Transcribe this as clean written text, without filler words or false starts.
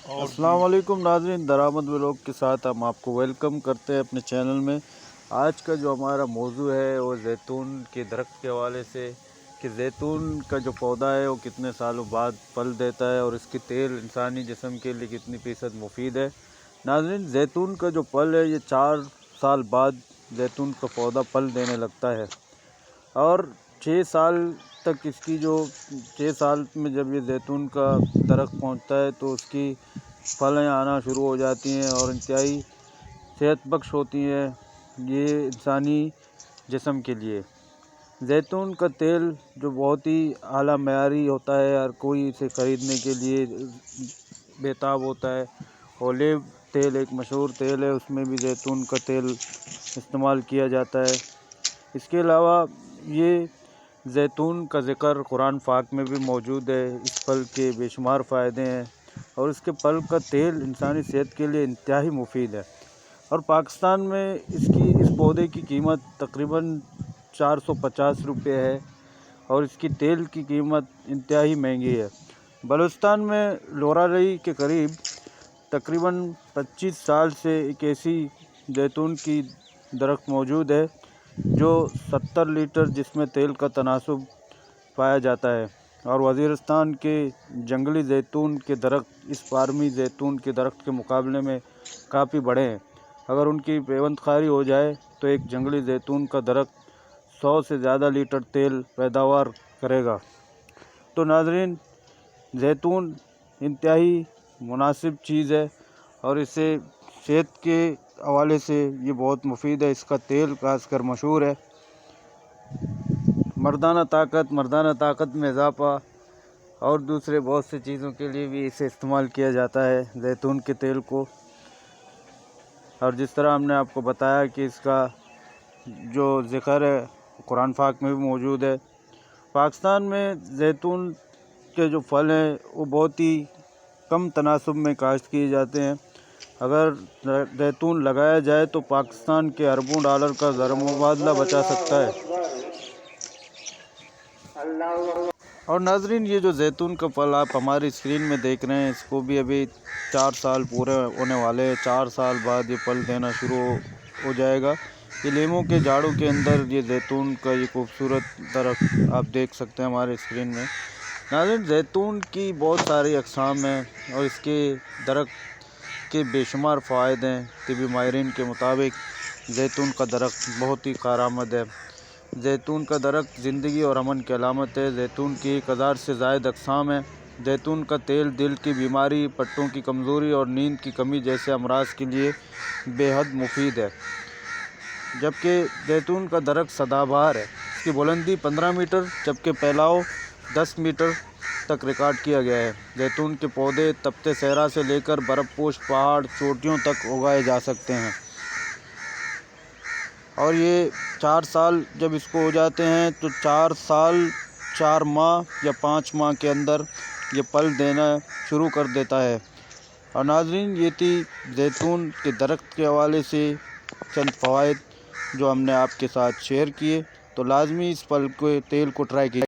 اور السلام علیکم ناظرین، درآمد ولاگ کے ساتھ ہم آپ کو ویلکم کرتے ہیں اپنے چینل میں۔ آج کا جو ہمارا موضوع ہے وہ زیتون کے درخت کے حوالے سے، کہ زیتون کا جو پودا ہے وہ کتنے سالوں بعد پھل دیتا ہے اور اس کی تیل انسانی جسم کے لیے کتنی فیصد مفید ہے۔ ناظرین، زیتون کا جو پھل ہے یہ 4 سال بعد زیتون کا پودا پھل دینے لگتا ہے، اور 6 سال تک اس کی 6 سال میں جب یہ زیتون کا درخت پہنچتا ہے تو اس کی پھلیں آنا شروع ہو جاتی ہیں اور انتہائی صحت بخش ہوتی ہیں یہ انسانی جسم کے لیے۔ زیتون کا تیل جو بہت ہی اعلیٰ معیاری ہوتا ہے، ہر کوئی اسے خریدنے کے لیے بےتاب ہوتا ہے۔ اولیو تیل ایک مشہور تیل ہے، اس میں بھی زیتون کا تیل استعمال کیا جاتا ہے۔ اس کے علاوہ یہ زیتون کا ذکر قرآن پاک میں بھی موجود ہے۔ اس پھل کے بے شمار فائدے ہیں اور اس کے پھل کا تیل انسانی صحت کے لیے انتہائی مفید ہے، اور پاکستان میں اس پودے کی قیمت تقریباً 450 روپے ہے اور اس کی تیل کی قیمت انتہائی مہنگی ہے۔ بلوچستان میں لورارئی کے قریب تقریباً 25 سال سے ایک ایسی زیتون کی درخت موجود ہے جو 70 لیٹر جس میں تیل کا تناسب پایا جاتا ہے، اور وزیرستان کے جنگلی زیتون کے درخت اس فارمی زیتون کے درخت کے مقابلے میں کافی بڑے ہیں۔ اگر ان کی پیوند خاری ہو جائے تو ایک جنگلی زیتون کا درخت 100 سے زیادہ لیٹر تیل پیداوار کرے گا۔ تو ناظرین، زیتون انتہائی مناسب چیز ہے اور اسے صحت کے حوالے سے یہ بہت مفید ہے۔ اس کا تیل خاص کر مشہور ہے۔ مردانہ طاقت میں اضافہ اور دوسرے بہت سی چیزوں کے لیے بھی اسے استعمال کیا جاتا ہے زیتون کے تیل کو۔ اور جس طرح ہم نے آپ کو بتایا کہ اس کا جو ذکر ہے قرآن پاک میں بھی موجود ہے۔ پاکستان میں زیتون کے جو پھل ہیں وہ بہت ہی کم تناسب میں کاشت کیے جاتے ہیں۔ اگر زیتون لگایا جائے تو پاکستان کے اربوں ڈالر کا زر مبادلہ بچا سکتا ہے۔ اور ناظرین، یہ جو زیتون کا پھل آپ ہماری اسکرین میں دیکھ رہے ہیں اس کو بھی ابھی 4 سال پورے ہونے والے ہیں۔ 4 سال بعد یہ پھل دینا شروع ہو جائے گا۔ یہ لیموں کے جھاڑوں کے اندر یہ زیتون کا یہ خوبصورت درخت آپ دیکھ سکتے ہیں ہمارے اسکرین میں۔ ناظرین، زیتون کی بہت ساری اقسام ہیں اور اس کے درخت کے بے شمار فوائد ہیں۔ طبی ماہرین کے مطابق زیتون کا درخت بہت ہی کارآمد ہے۔ زیتون کا درخت زندگی اور امن کی علامت ہے۔ زیتون کی 1000 سے زائد اقسام ہیں۔ زیتون کا تیل دل کی بیماری، پٹھوں کی کمزوری اور نیند کی کمی جیسے امراض کے لیے بے حد مفید ہے۔ جبکہ زیتون کا درخت سدا بہار ہے۔ اس کی بلندی 15 میٹر جبکہ پھیلاؤ 10 میٹر تک ریکارڈ کیا گیا ہے۔ زیتون کے پودے تپتے صحرا سے لے کر برف پوش پہاڑ چوٹیوں تک اگائے جا سکتے ہیں، اور یہ 4 سال جب اس کو ہو جاتے ہیں تو 4 سال 4 ماہ یا 5 ماہ کے اندر یہ پھل دینا شروع کر دیتا ہے۔ اور ناظرین، یہ تھی زیتون کے درخت کے حوالے سے چند فوائد جو ہم نے آپ کے ساتھ شیئر کیے۔ تو لازمی اس پھل کے تیل کو ٹرائی کیجیے۔